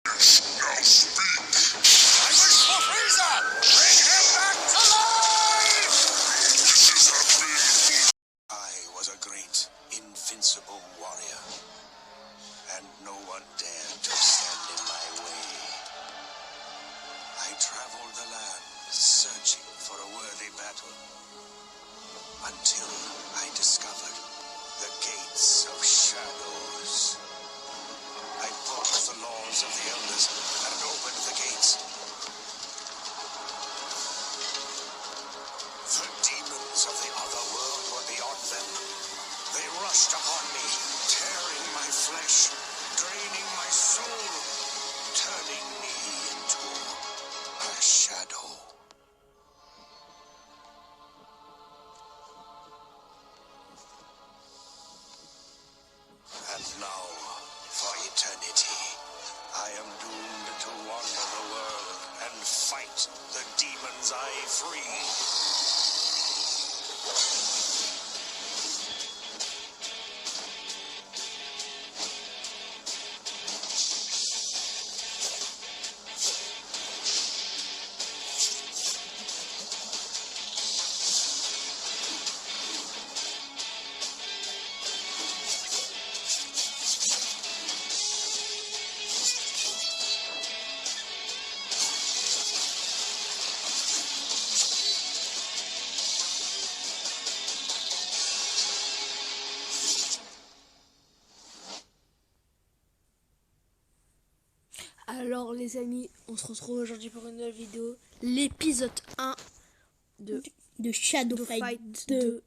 Now speak. I wish for Frieza! Bring him back to life! Wishes have been fulfilled. I was a great, invincible warrior, and no one dared to stand in my way. I traveled the land, searching for a worthy battle, until I discovered the gates of shadows. I paused the laws of the elders and opened the gates. The demons of the other world were beyond them. They rushed upon me, tearing my flesh, draining my soul, turning me into a shadow. And now, for eternity, I am doomed to wander the world and fight the demons I free. Alors les amis, on se retrouve aujourd'hui pour une nouvelle vidéo, l'épisode 1 de Shadow Fight 2.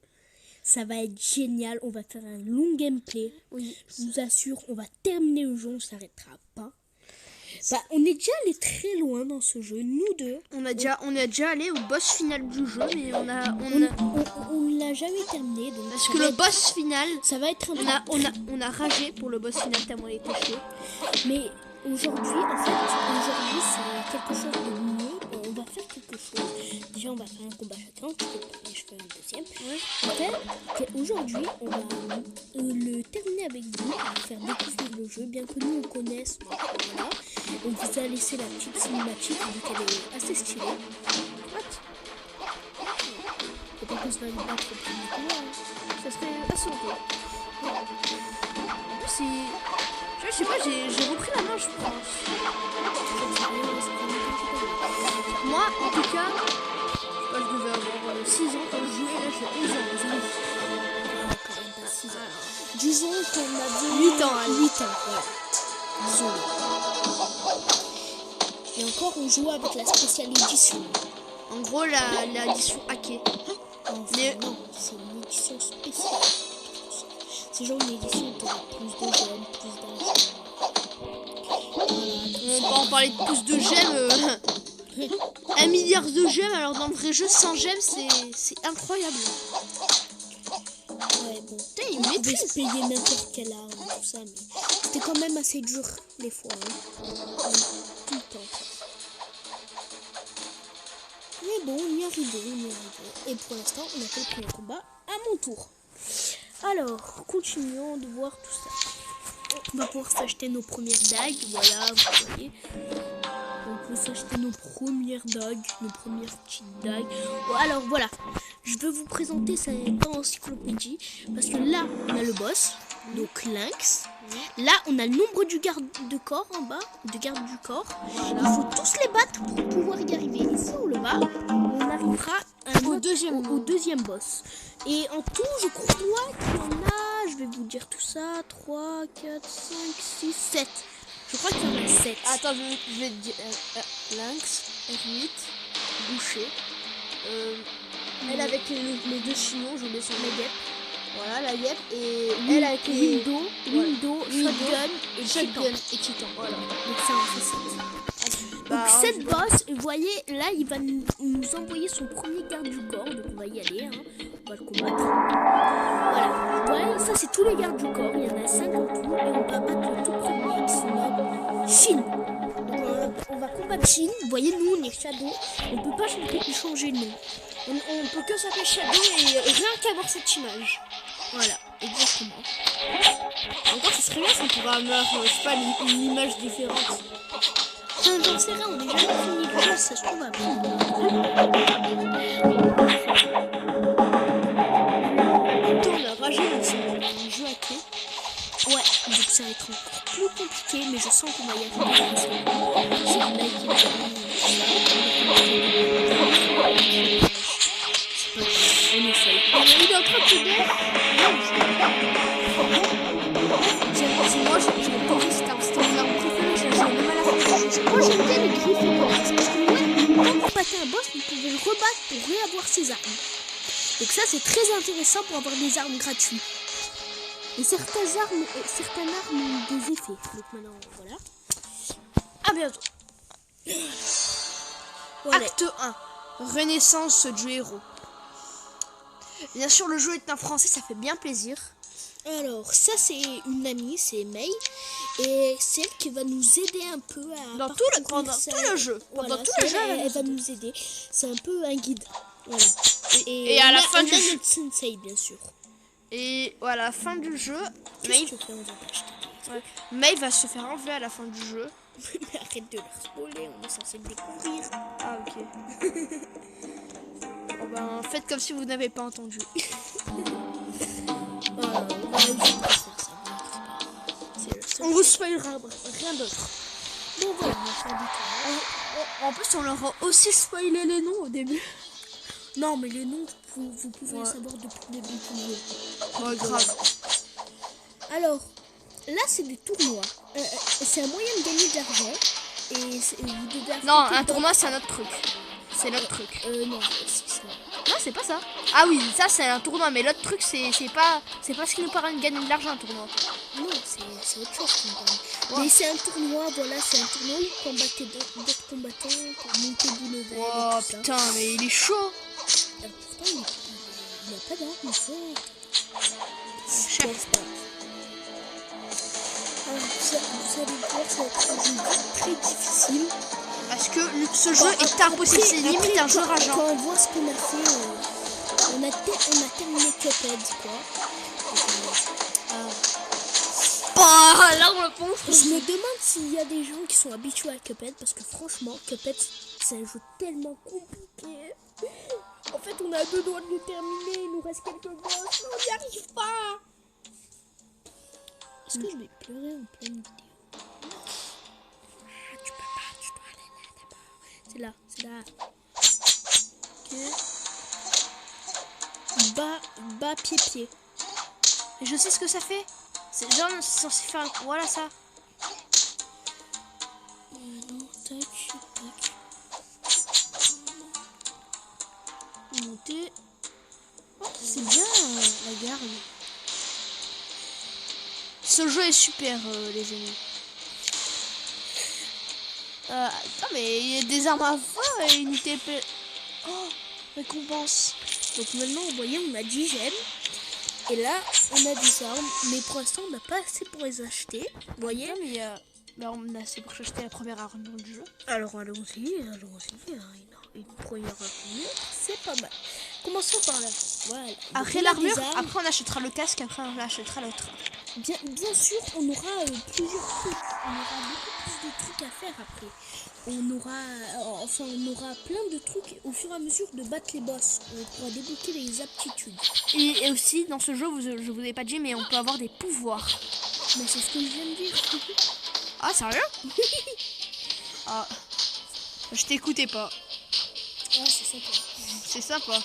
Ça va être génial, on va faire un long gameplay. Oui. Je vous assure, on va terminer le jeu, on ne s'arrêtera pas. Bah, on est déjà allé très loin dans ce jeu, nous deux. On est déjà allé au boss final du jeu, mais on ne l'a jamais terminé. Donc parce que le boss final, ça va être on a ragé pour le boss final tellement il était chaud. Mais aujourd'hui, c'est quelque chose de mieux. On va faire quelque chose. Déjà, on va faire un combat chacun. Je fais un deuxième. Ouais. En fait, aujourd'hui, on va le terminer avec vous. On va faire découvrir le jeu, bien que nous on connaisse. Donc, voilà. On vous a laissé la petite cinématique, vu qu'elle est assez stylée. Faut pas qu'on se va battre au premier combat. Ça serait assez drôle. Je sais pas, j'ai repris la main, je pense. Moi, en tout cas, je devais avoir 6 ans quand je jouais, là j'ai 11 ans. Quand même pas 6 ans. Disons qu'on avait 8 ans. 8 ans, voilà. Disons. Et encore, on joue avec la spéciale édition. En gros, l'édition hackée. Enfin, non, c'est une édition spéciale. C'est genre une édition qui a plus de gemmes, plus d'argent. On va en parler de plus de gemmes. 1 milliard de gemmes, alors dans le vrai jeu, 100 gemmes, c'est incroyable. Ouais, bon. Putain, il On pouvait maîtrise. se payer n'importe quelle arme, tout ça, mais c'était quand même assez dur, des fois. Hein. Tout le temps. Mais bon, on y est arrivé. Et pour l'instant, on a fait le premier combat à mon tour. Alors, continuons de voir tout ça. On va pouvoir s'acheter nos premières dagues, voilà, vous voyez. On peut s'acheter nos premières dagues, nos premières petites dagues. Bon, alors voilà, je vais vous présenter ça dans encyclopédie. Parce que là, on a le boss, donc Lynx. Là, on a le nombre du garde de corps en bas, de garde du corps. Il faut tous les battre pour pouvoir y arriver. Ici, on le bat, on arrivera au deuxième boss. Et en tout, je crois qu'il y en a, je vais vous dire tout ça, 3, 4, 5, 6, 7. Je crois qu'il y en a 7. Attends, je vais te dire. Lynx, R8, Boucher. Elle avec les deux chignons, je descends la guêpe. Voilà, la guêpe. Et elle avec les Window, Shotgun et Titan. Voilà. Donc ça en fait 7. Donc 7 boss, et vous voyez, là il va nous envoyer son premier garde du corps, donc on va y aller, hein. On va le combattre. Voilà, vous voyez, ça c'est tous les gardes du corps, il y en a 5 en tout, et on va battre le tout premier qui se nomme Shin. Donc on va combattre Shin, vous voyez, nous on est Shadow, on peut pas changer de nom. On peut que s'appeler Shadow et rien qu'avoir cette image. Voilà, exactement. Encore, ce serait bien si on pouvait avoir, je sais pas, une image différente. Enfin, j'en sais rien, on n'est jamais fini le jeu, ça se trouve après. On a ragé dans ce jeu à clé. Ouais, donc ça va être encore plus compliqué, mais je sens qu'on va y arriver. C'est un mec qui on essaye. Il est en train de se battre. Moi, j'ai compris, c'était mon arme préférée. J'ai joué même à la fin du jeu. Moi j'aime bien les Gryffondors parce que ouais, quand vous battez un boss, vous pouvez le rebattre pour réavoir ses armes. Donc ça c'est très intéressant pour avoir des armes gratuites. Et certaines armes ont des effets. Donc maintenant voilà. À bientôt. Voilà. Acte 1. Renaissance du héros. Bien sûr, le jeu est en français, ça fait bien plaisir. Alors ça c'est une amie, c'est May. Et c'est elle qui va nous aider un peu à Pendant tout le jeu. Voilà, Pendant tout le jeu, elle va nous aider. C'est un peu un guide. Voilà. Et à la fin du jeu. notre sensei bien sûr. Et à la fin du jeu, Qu'est-ce que tu fais, on va pas acheter. May va se faire enlever à la fin du jeu. Mais arrête de leur spoiler, on est censé le découvrir. Ah, ok. Oh ben, faites comme si vous n'avez pas entendu. On va juste pas faire ça. C'est le seul. On vous spoilera rien d'autre. Bon voilà, on va faire du temps. En plus, on leur a aussi spoilé les noms au début. Non mais les noms, vous pouvez Ouais. les savoir depuis le début du jeu. Ouais, grave. Alors, là c'est des tournois. C'est un moyen de gagner de l'argent. Et vous devez affronter Non, un dans- tournoi, c'est un autre truc. C'est l'autre truc. Non, c'est ça. Non, c'est pas ça. Ah oui, ça, c'est un tournoi. Mais l'autre truc, c'est pas ce qui nous permet de gagner de l'argent, un tournoi. Non, c'est autre chose qui me parle. Ouais. Mais c'est un tournoi, voilà, c'est un tournoi où vous combattez d'autres combattants pour monter du level Oh et tout ça. putain, mais il est chaud. Pourtant, il n'a pas d'armes, Cher. Bon, c'est pas grave. Alors, vous allez voir, ça va être un jeu très difficile. Parce que ce jeu est impossible. C'est limite un jeu rageant. Quand on voit ce qu'on a fait, on a terminé Cuphead, quoi. Bah, là, on le pense. Je me demande s'il y a des gens qui sont habitués à Cuphead, parce que franchement, Cuphead, c'est un jeu tellement compliqué. En fait, on a 2 doigts de le terminer, il nous reste quelques boss, mais on n'y arrive pas. Est-ce que je vais pleurer en pleine vidéo? Ah, tu peux pas, tu dois aller là d'abord. C'est là. Ok. Bas, pied. Et je sais ce que ça fait. C'est genre, c'est censé faire un... Voilà ça. Non, tac. Monter. Oh, c'est bien, la garde. Ce jeu est super, les amis. Non, mais il y a des armes à feu et une TP. Oh, récompense. Donc maintenant, vous voyez, on a 10 gemmes. Et là, on a des armes. Mais pour l'instant, on n'a pas assez pour les acheter. Vous voyez? Non, mais il y a... Là, on a assez pour acheter la première arme du jeu. Alors allons-y. Une première armure, c'est pas mal. Commençons par là. Voilà. Donc, Après on a l'armure, des armes. après on achètera le casque, après on achètera l'autre. Bien sûr, on aura plusieurs trucs. On aura beaucoup plus de trucs à faire après. On aura plein de trucs au fur et à mesure de battre les boss. On pourra débloquer les aptitudes. Et aussi, dans ce jeu, je vous ai pas dit, mais on peut avoir des pouvoirs. Mais c'est ce que je viens de dire. Ah, sérieux? Ah, je t'écoutais pas. Ah, c'est sympa. C'est sympa.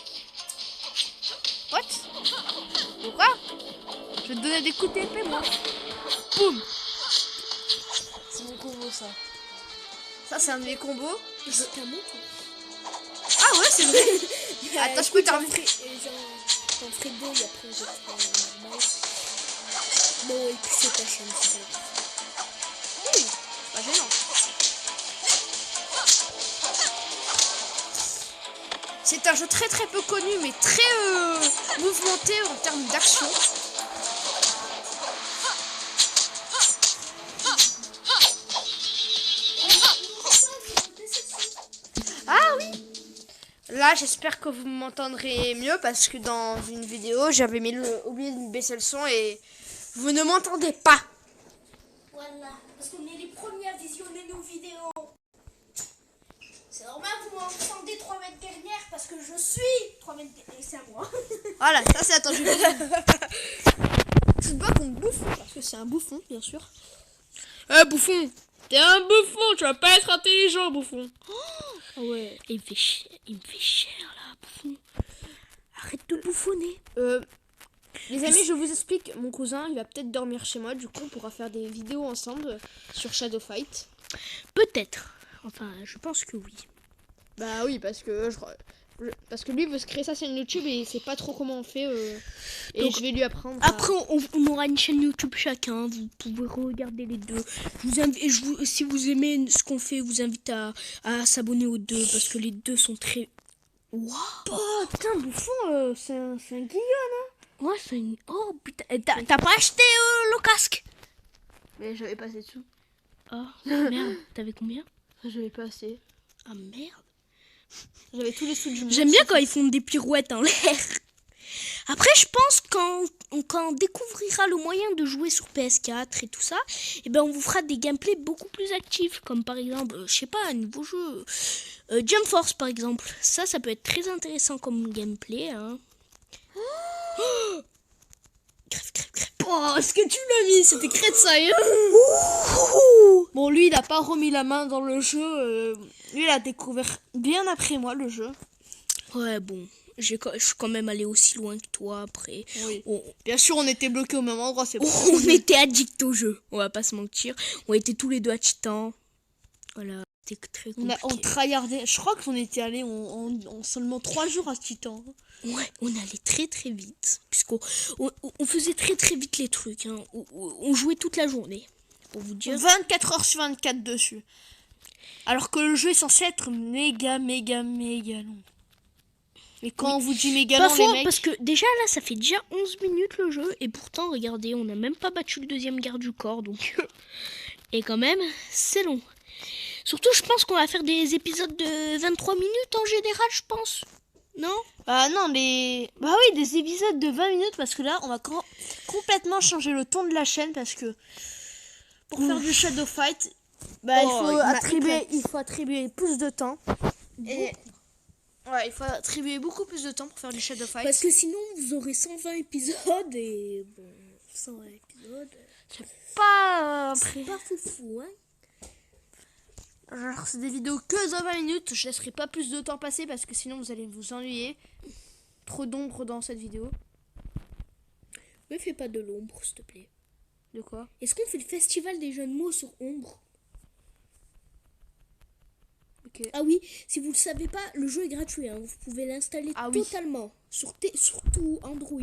What? Pourquoi? Je vais te donner des coups d'épée, moi. Boum. C'est mon combo, ça. Ça, c'est un de mes combos. C'est à mon tour. Ah ouais, c'est vrai. Attends, je peux terminer. J'en ferai 2 et après je ferai normal. Bon, et puis c'est ta chaîne, c'est pas grave. Oui, pas gênant. C'est un jeu très très peu connu, mais très mouvementé en termes d'action. Ah oui. Là, j'espère que vous m'entendrez mieux parce que dans une vidéo, j'avais oublié de baisser le son et vous ne m'entendez pas. Voilà, parce qu'on est les premiers à visionner nos vidéos. parce que je suis 3 mètres et c'est à moi. Voilà, ça c'est attends, je vais je suis pas contre Bouffon, parce que c'est un bouffon, bien sûr. Bouffon, t'es un bouffon, tu vas pas être intelligent, bouffon. Ah ouais. Il me fait cher là, bouffon. Arrête de bouffonner. Les amis, je vous explique, mon cousin, il va peut-être dormir chez moi, du coup on pourra faire des vidéos ensemble sur Shadow Fight. Peut-être. Enfin, je pense que oui. Bah oui, parce que parce que lui veut se créer sa chaîne YouTube et il sait pas trop comment on fait et Donc, je vais lui apprendre. Après, on aura une chaîne YouTube chacun. Vous pouvez regarder les deux. Si vous aimez ce qu'on fait, je vous invite à s'abonner aux deux parce que les deux sont très. Waouh! Oh putain, Bouffon, c'est un guillon. Ouais, c'est une. Oh putain, t'as pas acheté le casque? Mais j'avais pas assez de sous. Oh merde, t'avais combien? J'avais pas assez. Ah merde. J'avais tous les sous du monde. J'aime bien quand ils font des pirouettes en l'air. Après, je pense quand on découvrira le moyen de jouer sur PS4 et tout ça, eh ben on vous fera des gameplays beaucoup plus actifs, comme par exemple, je sais pas, un nouveau jeu, Jump Force par exemple. Ça peut être très intéressant comme gameplay. Hein. Crève. Oh, est-ce que tu l'as mis? C'était crête ça. Bon, lui, il a pas remis la main dans le jeu. Lui, il a découvert bien après moi le jeu. Ouais, bon, je suis quand même allé aussi loin que toi après. Oui. Bien sûr, on était bloqués au même endroit. C'est On était addicts au jeu, on va pas se mentir. On était tous les deux à Titan. Voilà, c'était très compliqué. On tryhardait. Je crois qu'on était allés en seulement 3 jours à Titan. Ouais, on allait très très vite, puisqu'on on faisait très très vite les trucs. Hein. On jouait toute la journée, pour vous dire. 24 heures sur 24 dessus. Alors que le jeu est censé être méga long. Et quand on vous dit méga Pas long, faux, les mecs... parce que déjà là, ça fait déjà 11 minutes le jeu, et pourtant, regardez, on n'a même pas battu le deuxième garde du corps, donc... et quand même, c'est long. Surtout, je pense qu'on va faire des épisodes de 23 minutes en général, je pense. Non? Bah non, bah oui, des épisodes de 20 minutes, parce que là, on va complètement changer le ton de la chaîne, parce que pour faire du Shadow Fight, bah il faut attribuer plus de temps. Et... ouais, il faut attribuer beaucoup plus de temps pour faire du Shadow Fight. Parce que sinon, vous aurez 120 épisodes, et bon, 120 épisodes... C'est pas foufou, hein? Genre, c'est des vidéos que de 20 minutes. Je laisserai pas plus de temps passer parce que sinon vous allez vous ennuyer. Trop d'ombre dans cette vidéo. Me fais pas de l'ombre, s'il te plaît. De quoi? Est-ce qu'on fait le festival des jeux de mots sur ombre? Ok. Ah oui, si vous le savez pas, le jeu est gratuit. Hein. Vous pouvez l'installer totalement. Sur tout Android,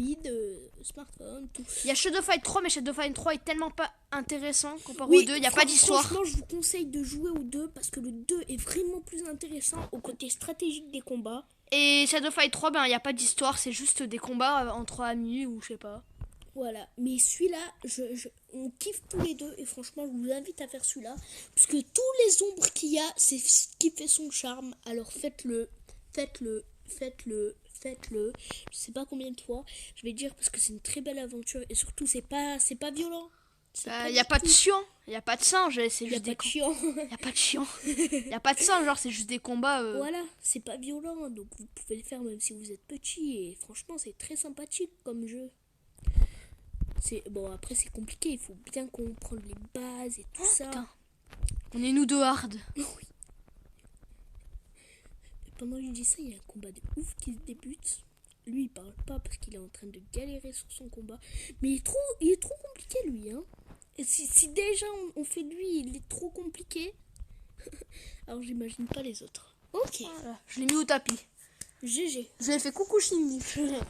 smartphone, tout. Il y a Shadow Fight 3, mais Shadow Fight 3 est tellement pas intéressant comparé au 2. Il n'y a pas d'histoire. Franchement, je vous conseille de jouer au 2 parce que le 2 est vraiment plus intéressant au côté stratégique des combats. Et Shadow Fight 3, ben il n'y a pas d'histoire, c'est juste des combats entre amis ou je sais pas. Voilà, mais celui-là, on kiffe tous les deux et franchement, je vous invite à faire celui-là. Parce que tous les ombres qu'il y a, c'est ce qui fait son charme. Alors faites-le. Je sais pas combien de fois, je vais dire parce que c'est une très belle aventure et surtout, c'est pas violent. Il n'y a pas de chiant, il n'y a pas de sang, c'est juste des chiant. Il n'y a pas de chiant. Il n'y a pas de sang, genre c'est juste des combats. Voilà, c'est pas violent, donc vous pouvez le faire même si vous êtes petit et franchement, c'est très sympathique comme jeu. Bon, après c'est compliqué, il faut bien comprendre les bases et tout ça. Putain. On est nous deux hard. Oui. Et pendant que je dis ça, il y a un combat de ouf qui se débute. Lui, il parle pas parce qu'il est en train de galérer sur son combat. Mais il est trop compliqué, lui. Hein. Et si déjà on fait de lui, il est trop compliqué. Alors j'imagine pas les autres. Ok. Voilà. Je l'ai mis au tapis. GG. Je l'ai fait coucou Chini.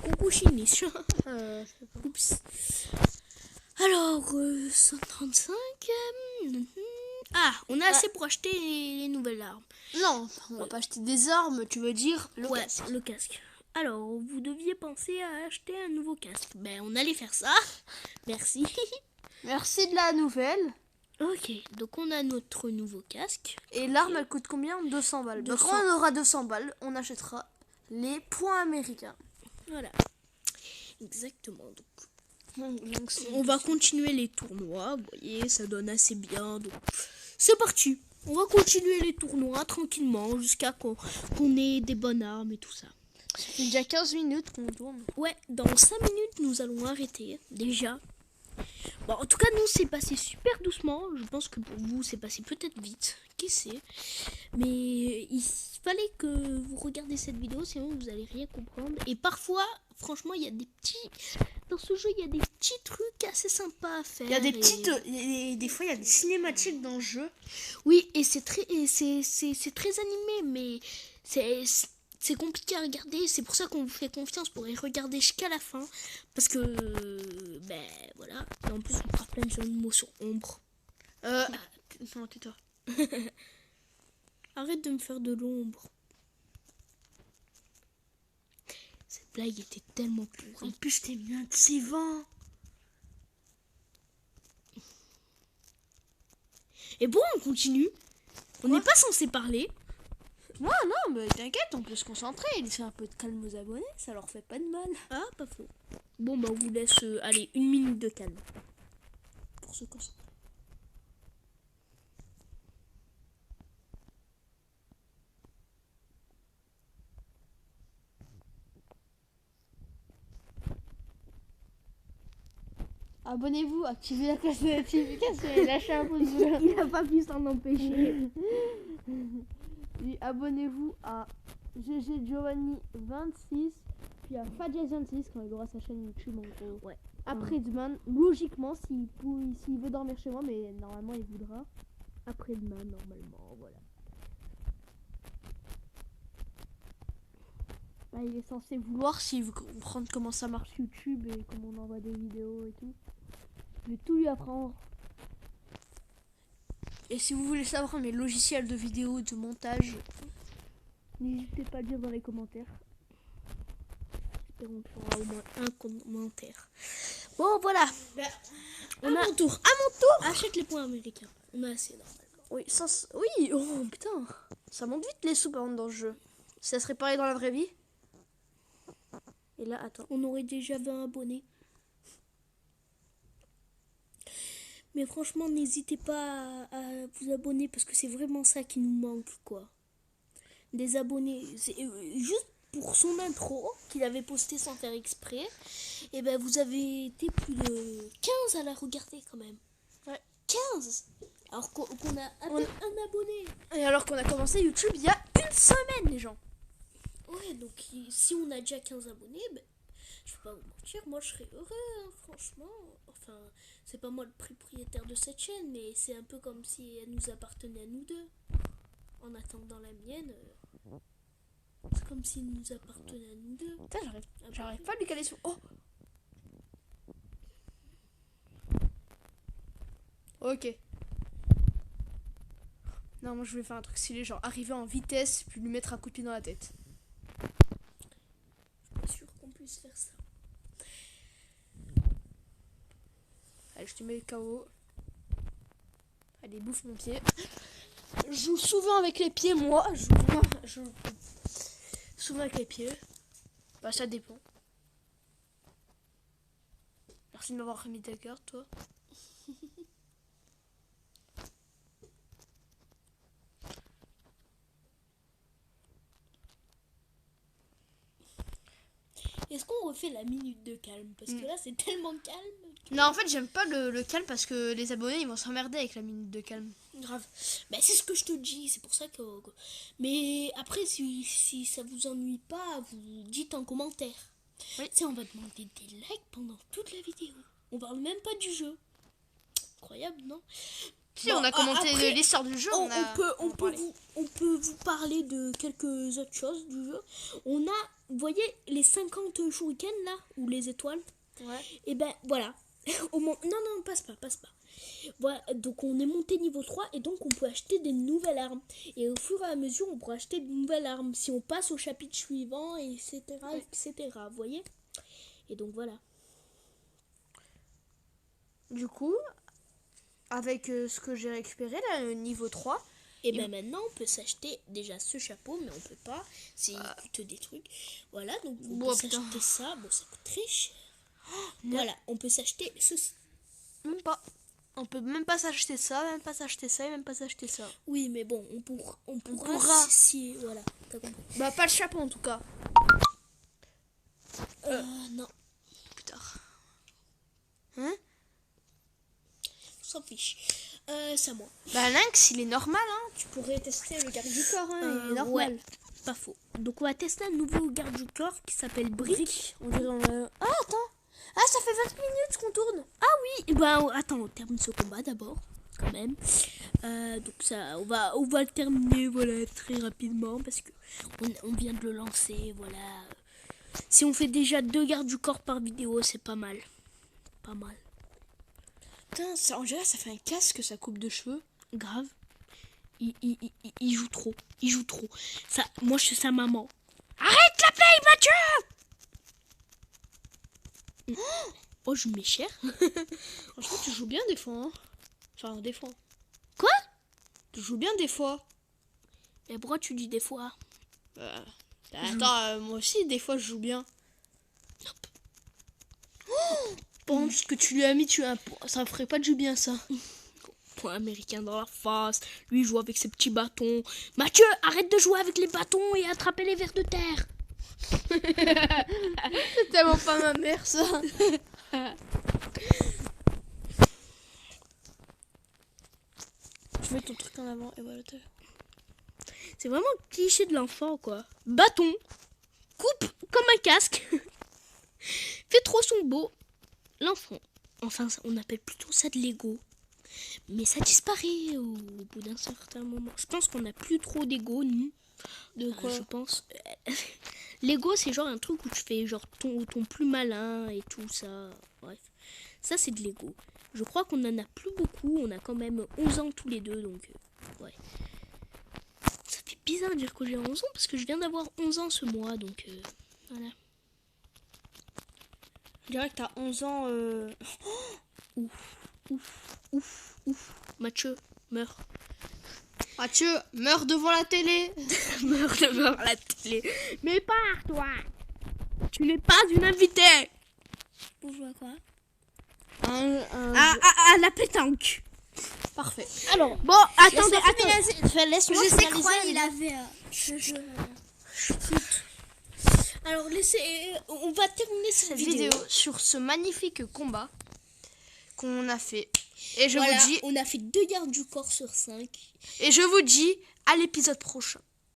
Coucou Chiniche. Oups. Alors, 135. Ah, on a assez pour acheter les nouvelles armes. Non, on va pas acheter des armes, tu veux dire le casque. Alors, vous deviez penser à acheter un nouveau casque. Ben, on allait faire ça. Merci. Merci de la nouvelle. Ok, donc on a notre nouveau casque. Et l'arme, elle coûte combien? 200 balles. 200. Donc quand on aura 200 balles, on achètera les points américains. Voilà. Exactement. Donc, on va continuer les tournois. Vous voyez, ça donne assez bien. Donc, c'est parti. On va continuer les tournois tranquillement jusqu'à qu'on ait des bonnes armes et tout ça. Ça fait déjà 15 minutes qu'on tourne. Ouais, dans 5 minutes, nous allons arrêter, déjà. Bon, en tout cas, nous, c'est passé super doucement. Je pense que pour vous, c'est passé peut-être vite. Qui sait? Mais il fallait que vous regardiez cette vidéo, sinon vous allez rien comprendre. Et parfois, franchement, il y a des petits... Dans ce jeu, il y a des petits trucs assez sympas à faire. Il y a des et- petites. Des fois, il y a des cinématiques dans le jeu. Oui, et c'est très animé, mais c'est compliqué à regarder. C'est pour ça qu'on vous fait confiance pour y regarder jusqu'à la fin. Parce que, ben voilà. Et en plus, on fera plein de jeux de mots sur ombre. Non, tais-toi. Arrête de me faire de l'ombre. Cette blague était tellement En pourrie. plus, t'es bien de ces vents. Et bon, on continue. On n'est pas censé parler. Non, mais t'inquiète, on peut se concentrer. Laisser un peu de calme aux abonnés, ça leur fait pas de mal. Ah, pas faux. Bon, bah, on vous laisse, allez, 1 minute de calme. Pour se concentrer. Abonnez-vous, activez la cloche de notification et lâchez un pouce bleu. Il n'a pas pu s'en empêcher. Et abonnez-vous à GG Giovanni 26 puis à Fadjaz26 quand il aura sa chaîne YouTube en gros. Ouais. Après-demain, logiquement, s'il veut dormir chez moi, mais normalement il voudra. Après-demain, normalement, voilà. Bah, il est censé vouloir s'il veut comprendre comment ça marche YouTube et comment on envoie des vidéos et tout. Je vais tout lui apprendre. Et si vous voulez savoir mes logiciels de vidéo, de montage, n'hésitez pas à le dire dans les commentaires. Espérons qu'il y aura au moins un commentaire. Bon, voilà. On a... Mon tour. À mon tour. Achète les points américains. On a assez normalement. Oui, oui, oh putain. Ça monte vite les sous par contre dans le jeu. Ça serait pareil dans la vraie vie. Et là, attends. On aurait déjà 20 abonnés. Mais franchement, n'hésitez pas à vous abonner parce que c'est vraiment ça qui nous manque, quoi. Des abonnés. C'est juste pour son intro qu'il avait posté sans faire exprès. Et ben vous avez été plus de 15 à la regarder quand même. Ouais. 15. Alors qu'on a à peine un abonné. Et alors qu'on a commencé YouTube il y a une semaine, les gens. Ouais, donc si on a déjà 15 abonnés, ben, je vais pas vous mentir, moi je serais heureux, hein, franchement. Enfin, c'est pas moi le propriétaire de cette chaîne, mais c'est un peu comme si elle nous appartenait à nous deux. En attendant la mienne, c'est comme s'il nous appartenait à nous deux. Putain, j'arrive pas à lui caler sur... Oh. Ok. Non, moi je voulais faire un truc stylé, genre arriver en vitesse, puis lui mettre un coup de pied dans la tête. Je suis pas sûre qu'on puisse faire ça. Allez, je te mets KO. Allez, bouffe mon pied. Je joue souvent avec les pieds, moi. Je joue souvent avec les pieds. Bah, ça dépend. Merci de m'avoir remis ta carte, toi. Est-ce qu'on refait la minute de calme? Parce que là, c'est tellement calme. Non, en fait, j'aime pas le calme parce que les abonnés ils vont s'emmerder avec la minute de calme. Grave. Bah, c'est ce que je te dis, c'est pour ça que... Mais après, si ça vous ennuie pas, vous dites en commentaire. Oui. Tu sais, on va demander des likes pendant toute la vidéo. On parle même pas du jeu. Incroyable, non? Si, on a commenté après, l'histoire du jeu. on peut vous parler de quelques autres choses du jeu. On a, vous voyez, les 50 shurikens là, ou les étoiles. Ouais. Et ben voilà. Non, passe pas. Voilà, donc on est monté niveau 3 et donc on peut acheter des nouvelles armes. Et au fur et à mesure, on pourra acheter de nouvelles armes si on passe au chapitre suivant, etc. Vous voyez? Et donc voilà. Du coup, avec ce que j'ai récupéré là, le niveau 3. Et ben maintenant, on peut s'acheter déjà ce chapeau, mais on peut pas. C'est il coûte des trucs. Voilà, donc on Bon, peut putain. s'acheter ça. Bon, ça coûte très cher. Voilà, on peut s'acheter ceci. Même pas. On peut même pas s'acheter ça, même pas s'acheter ça et même pas s'acheter ça. Oui, mais bon, on pourra. pourra. Si, voilà, t'as compris. Bah, pas le chapeau en tout cas. Non, Plus tard. on s'en fiche. C'est à moi. Bah, Lynx, il est normal, hein. Tu pourrais tester le garde du corps, hein. Il est normal. Ouais, pas faux. Donc on va tester un nouveau garde du corps qui s'appelle Brick. On dirait. Ah, attends. Ah, ça fait 20 minutes qu'on tourne. Oui, bah attends, on termine ce combat d'abord, quand même. Donc ça, on va le terminer, voilà, très rapidement parce que on vient de le lancer, voilà. Si on fait déjà 2 gardes du corps par vidéo, c'est pas mal. Pas mal. Putain, ça, en général, ça fait un casque, sa coupe de cheveux. Grave. Il joue trop. Il joue trop. Ça, moi, je suis sa maman. Arrête la play, Mathieu! Oh, je mets cher. Franchement, tu joues bien des fois, hein. Enfin, des fois. Quoi? Tu joues bien des fois. Et pourquoi tu dis des fois? Attends, moi aussi, des fois, je joue bien. Pense que tu lui as mis, ça ferait pas de jouer bien, ça. Point américain dans la face. Lui, il joue avec ses petits bâtons. Mathieu, arrête de jouer avec les bâtons et attraper les vers de terre. C'est tellement pas ma mère, ça. Tu mets ton truc en avant et voilà. C'est vraiment le cliché de l'enfant, quoi. Bâton, coupe comme un casque, fait trop son beau. L'enfant. Enfin, on appelle plutôt ça de l'ego. Mais ça disparaît au bout d'un certain moment. Je pense qu'on n'a plus trop d'ego, nous. De quoi? Je pense. L'ego, c'est genre un truc où tu fais genre ton plus malin et tout ça. Bref. Ça, c'est de l'ego. Je crois qu'on en a plus beaucoup. On a quand même 11 ans tous les deux, donc ouais. Ça fait bizarre de dire que j'ai 11 ans parce que je viens d'avoir 11 ans ce mois, donc voilà. Je dirais que t'as 11 ans. Ouf. Mathieu, meurs. Mathieu, meurs devant la télé. Meurs devant la télé. Mais pars, toi. Tu n'es pas une invitée. Pour jouer à quoi? À la pétanque. Parfait. Alors, bon, attendez. Laisse-moi Je sais finaliser. quoi, il avait ce jeu. Alors, on va terminer cette vidéo. Sur ce magnifique combat qu'on a fait. Et je Voilà, vous dis, on a fait 2 gardes du corps sur 5. et je vous dis à l'épisode prochain.